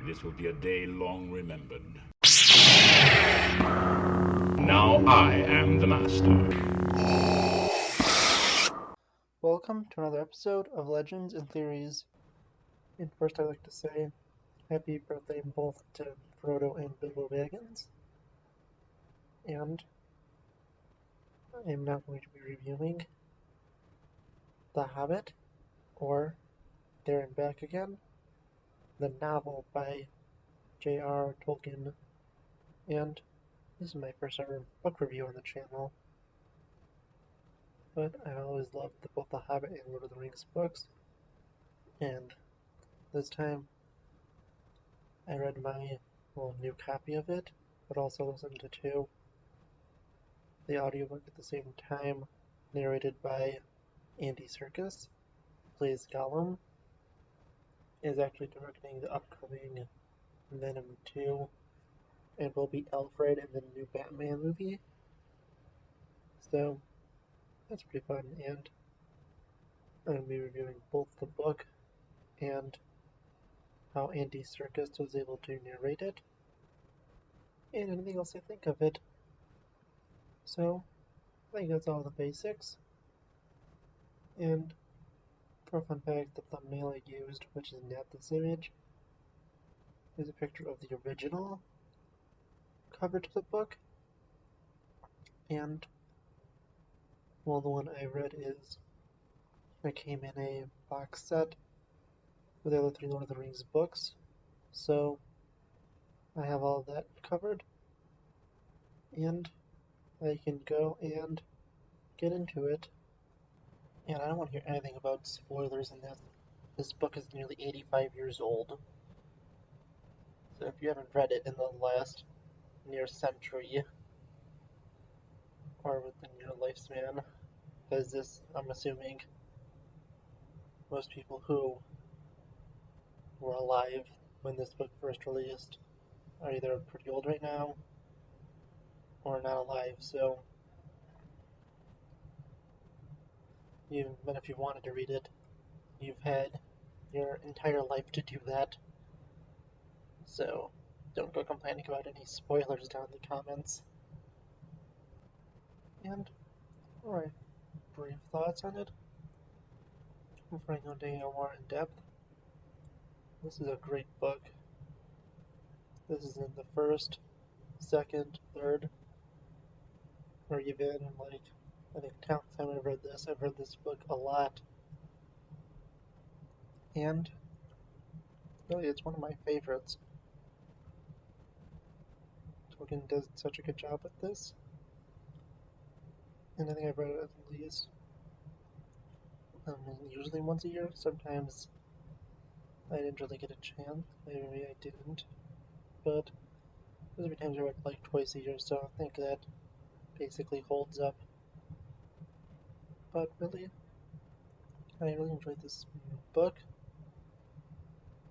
This will be a day long remembered. Now I am the master. Welcome to another episode of Legends and Theories. And first I'd like to say happy birthday both to Frodo and Bilbo Baggins. And I am now going to be reviewing The Hobbit, or There and Back Again, the novel by JRR Tolkien. And this is my first ever book review on the channel. But I always loved both The Hobbit and Lord of the Rings books. And this time I read my new copy of it, but also listened to the audiobook at the same time, narrated by Andy Serkis, who plays Gollum, is actually directing the upcoming Venom 2, and will be Alfred in the new Batman movie. So that's pretty fun, and I'm going to be reviewing both the book and how Andy Serkis was able to narrate it, and anything else I think of it. So I think that's all the basics. And for a fun fact, the thumbnail I used, which is not this image, is a picture of the original cover to the book. And the one I read it came in a box set with the other three Lord of the Rings books. So I have all of that covered, and I can go and get into it. And I don't want to hear anything about spoilers in this. This book is nearly 85 years old. So if you haven't read it in the last near century, or within your lifespan, because this, I'm assuming, most people who were alive when this book first released are either pretty old right now, or not alive, so even if you wanted to read it, you've had your entire life to do that. So don't go complaining about any spoilers down in the comments. And, alright, brief thoughts on it before I go into more in depth. This is a great book. This is in the first, second, third, or even I think 10th time I've read this. I've read this book a lot. And really, it's one of my favorites. Tolkien does such a good job with this. And I think I've read it at least usually once a year. Sometimes I didn't really get a chance. Maybe I didn't. But there's every time I read like twice a year, so I think that basically holds up. But really, I really enjoyed this book.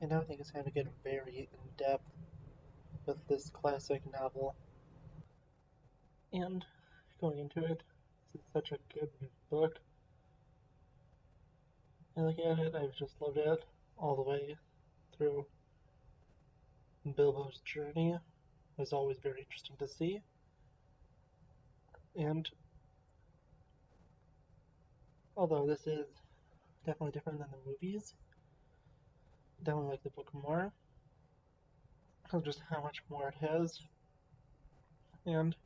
And now I think it's time to get very in-depth with this classic novel. And going into it, this is such a good book. And looking at it, I've just loved it all the way through. Bilbo's journey was always very interesting to see. And although this is definitely different than the movies, definitely like the book more, because just how much more it has, and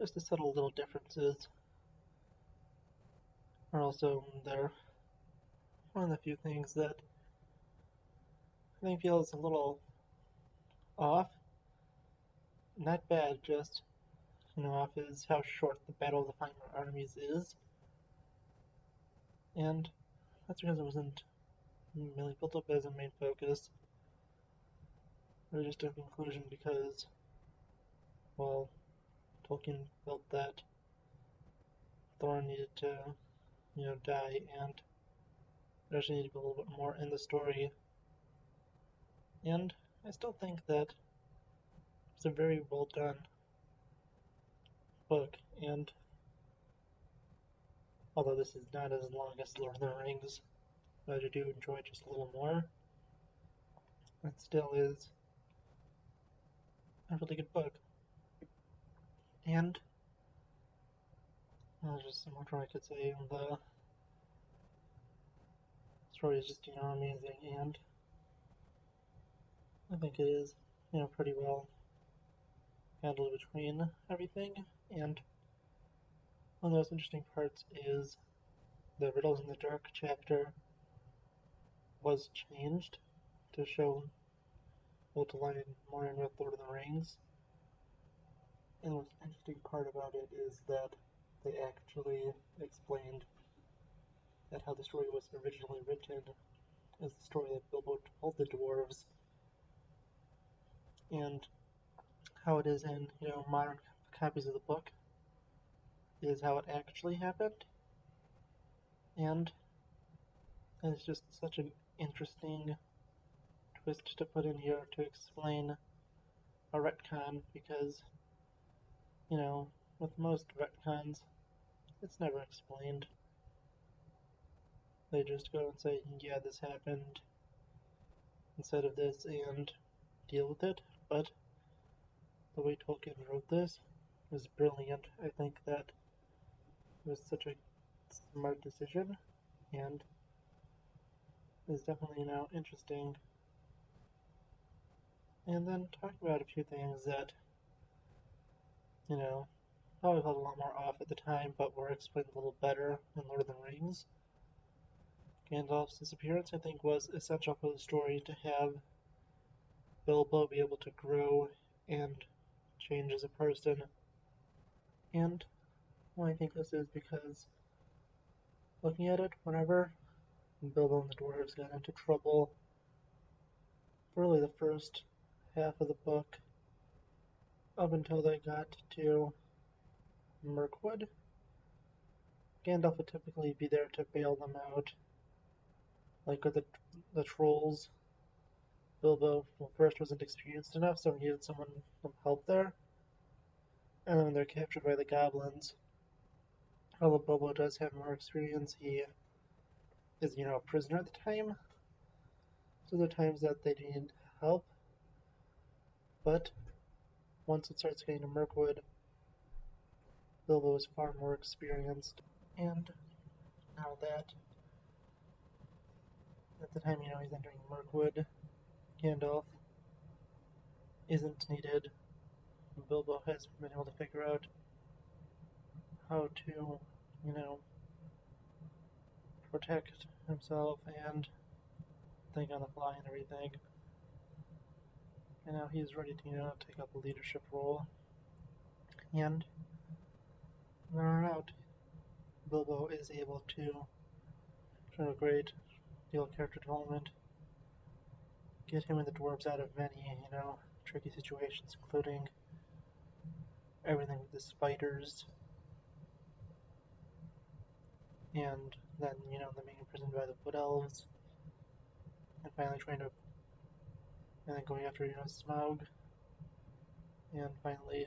just the subtle little differences are also there. One of the few things that I think feels a little off, not bad, just off, is how short the Battle of the Final Armies is. And that's because it wasn't really built up as a main focus. It was just a conclusion because, well, Tolkien felt that Thorin needed to, die, and there actually needed to be a little bit more in the story. And I still think that it's a very well done book, and although this is not as long as Lord of the Rings, I do enjoy it just a little more. It still is a really good book. And just so much more I could say. The story is just, amazing, and I think it is, pretty well handled between everything. And one of the most interesting parts is the Riddles in the Dark chapter was changed to show both to line more in with Lord of the Rings. And the most interesting part about it is that they actually explained that how the story was originally written is the story that Bilbo told the dwarves, and how it is in, modern copies of the book is how it actually happened. And it's just such an interesting twist to put in here to explain a retcon, because, with most retcons, it's never explained. They just go and say, yeah, this happened instead of this, and deal with it. But the way Tolkien wrote this was brilliant. I think that it was such a smart decision, and is definitely, interesting. And then talk about a few things that, probably felt a lot more off at the time, but were explained a little better in Lord of the Rings. Gandalf's disappearance, I think, was essential for the story to have Bilbo be able to grow and change as a person. And well, I think this is because, looking at it, whenever Bilbo and the dwarves got into trouble, for really the first half of the book, up until they got to Mirkwood, Gandalf would typically be there to bail them out. Like with the trolls, Bilbo first wasn't experienced enough, so he needed some help there. And then when they're captured by the goblins, although Bilbo does have more experience, he is, a prisoner at the time. So there are times that they need help. But once it starts getting to Mirkwood, Bilbo is far more experienced. And now that at the time, he's entering Mirkwood, Gandalf isn't needed. Bilbo has been able to figure out how to, protect himself and think on the fly and everything. And now he's ready to, take up a leadership role. And when we're out, Bilbo is able to show a great deal of character development, get him and the dwarves out of many, tricky situations, including everything with the spiders, and then, them being imprisoned by the wood elves, and finally and then going after, Smaug, and finally,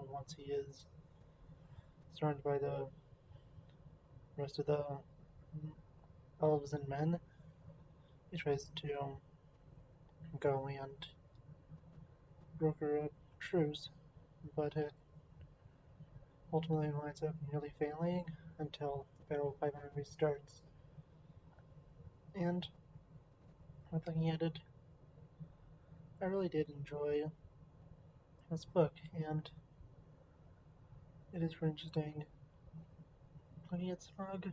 once he is surrounded by the rest of the elves and men, he tries to go and broker a truce, but it ultimately winds up nearly failing until Battle of 500 restarts. And when looking at it, I really did enjoy this book, and it is very interesting looking at Smog,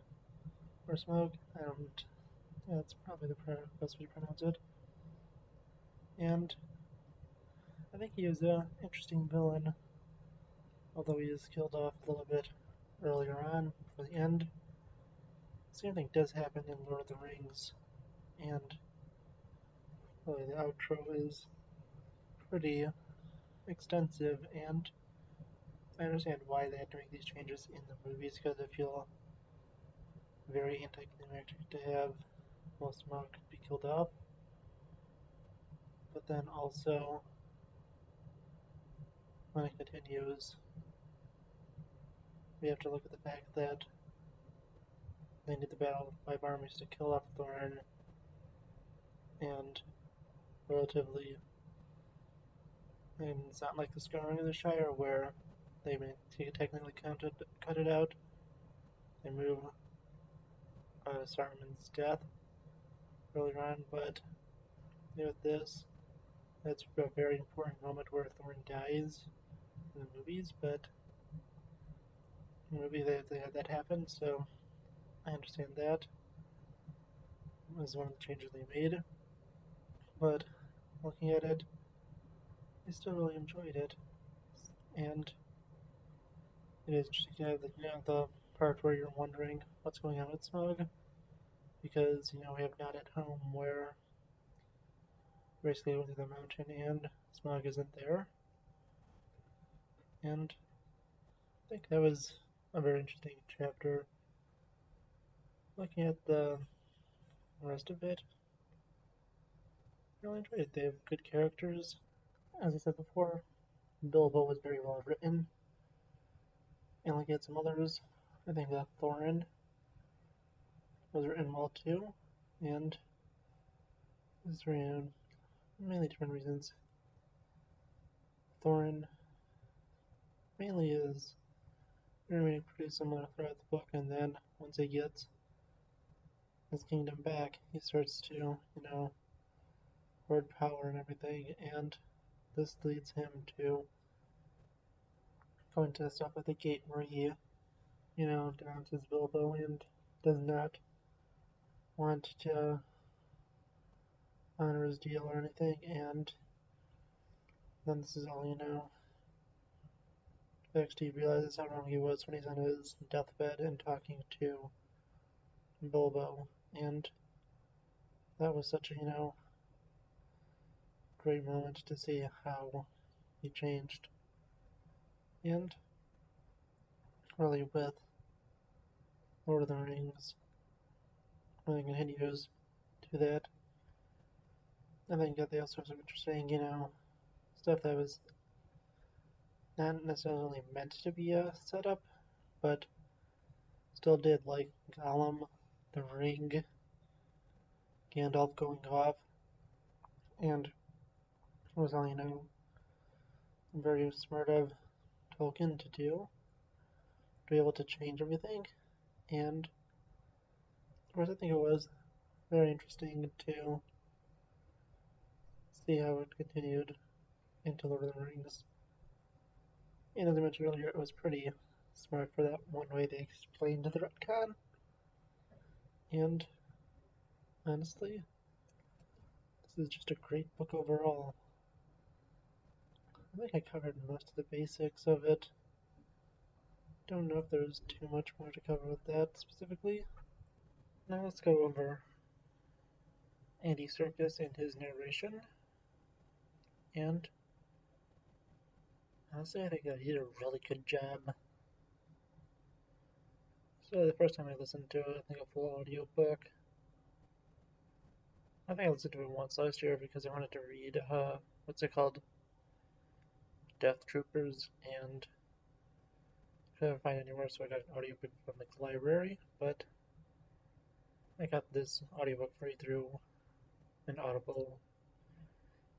or Smog, yeah, that's probably the best way to pronounce it. And I think he is an interesting villain, although he is killed off a little bit earlier on for the end. The same thing does happen in Lord of the Rings, and really the outro is pretty extensive, and I understand why they had to make these changes in the movies, because I feel very anticlimactic to have most Smaug be killed off. But then also, when it continues, we have to look at the fact that they need the Battle of 5 Armies to kill off Thorin, and relatively, and it's not like the Scarring of the Shire where they technically cut it out and move Saruman's death earlier on, but with this, that's a very important moment where Thorin dies in the movies, but in the movie they had that happen, so I understand that. It was one of the changes they made, but looking at it, I still really enjoyed it, and it is just the part where you're wondering what's going on with Smaug, because we have Not at Home where basically going to the mountain and Smaug isn't there, and I think that was a very interesting chapter. Looking at the rest of it, I really enjoyed it. They have good characters. As I said before, Bilbo was very well written, and like some others, I think that Thorin was written well too, and it's for mainly different reasons. Thorin mainly is remaining pretty similar throughout the book, and then once he gets his kingdom back, he starts to, hoard power and everything, and this leads him to go into stuff at the gate where he, denounces Bilbo and does not want to honor his deal or anything, and then this is all, next he realizes how wrong he was when he's on his deathbed and talking to Bilbo, and that was such a, great moment to see how he changed. And really with Lord of the Rings, really continues to that. I think that they also have some interesting, stuff that was not necessarily meant to be a setup, but still did, like Gollum, the ring, Gandalf going off, and it was all, very smart of Tolkien to do, to be able to change everything, and of course I think it was very interesting to see how it continued into Lord of the Rings. And as I mentioned earlier, it was pretty smart for that one way they explained the retcon. And honestly, this is just a great book overall. I think I covered most of the basics of it. Don't know if there's too much more to cover with that specifically. Now let's go over Andy Serkis and his narration. And honestly, I think that he did a really good job. So the first time I listened to it, I think a full audiobook. I think I listened to it once last year because I wanted to read, what's it called? Death Troopers, and couldn't find it anywhere, so I got an audiobook from the library, but I got this audiobook free through an Audible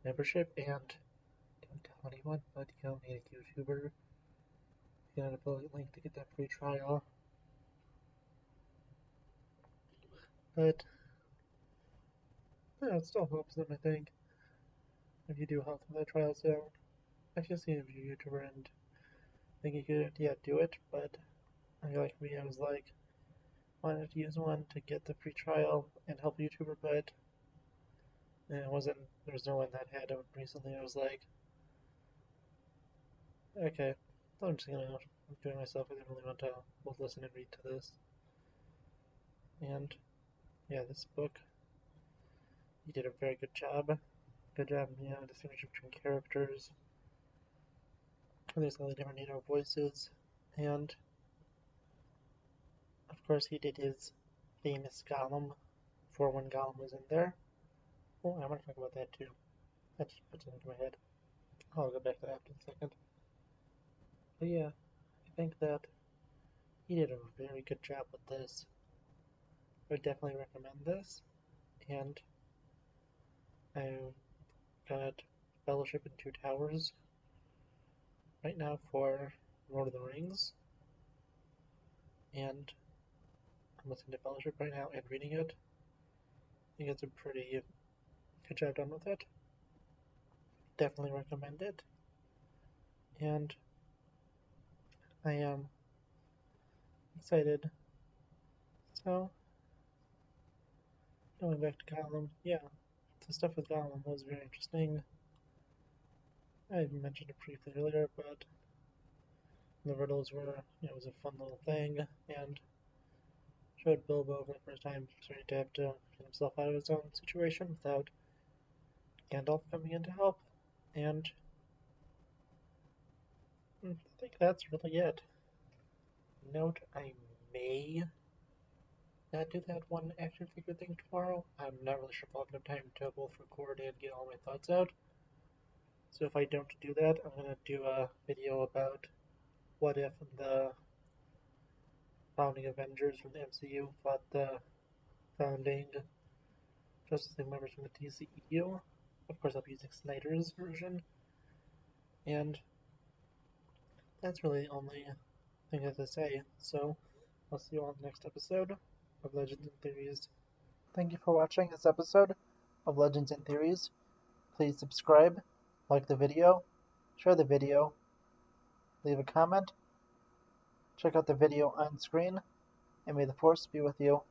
membership, and don't tell anyone, but you don't need a YouTuber. You got an affiliate link to get that free trial. But it still helps them, I think, if you do help with that trial. So I just see if you're a YouTuber and think you could, do it. But like me, I was like, wanted to use one to get the free trial and help a YouTuber, but there was no one that had them recently. I was like, okay, I'm just gonna do it myself. I didn't really want to both listen and read to this. And yeah, this book, he did a very good job. Good job, distinguishing between characters. And there's all the different, voices. And of course, he did his famous Gollum for when Gollum was in there. Oh, I want to talk about that too. That just puts it into my head. I'll go back to that in a second. But yeah, I think that he did a very good job with this. I would definitely recommend this, and I got Fellowship and Two Towers right now for Lord of the Rings, and I'm listening to Fellowship right now and reading it. I think it's a pretty good job done with it. Definitely recommend it. And I am excited. So, going back to Gollum, yeah, the stuff with Gollum was very interesting. I mentioned it briefly earlier, but the riddles were, it was a fun little thing, and showed Bilbo for the first time starting to have to get himself out of his own situation without Gandalf coming in to help. And I think that's really it. Note, I may not do that one action figure thing tomorrow. I'm not really sure if I'll have enough time to both record and get all my thoughts out. So if I don't do that, I'm going to do a video about what if the founding Avengers from the MCU fought the founding Justice League members from the DCEU. Of course, I'll be using Snyder's version. And that's really the only thing I have to say. So I'll see you all in the next episode of Legends and Theories. Thank you for watching this episode of Legends and Theories. Please subscribe, like the video, share the video, leave a comment, check out the video on screen, and may the Force be with you.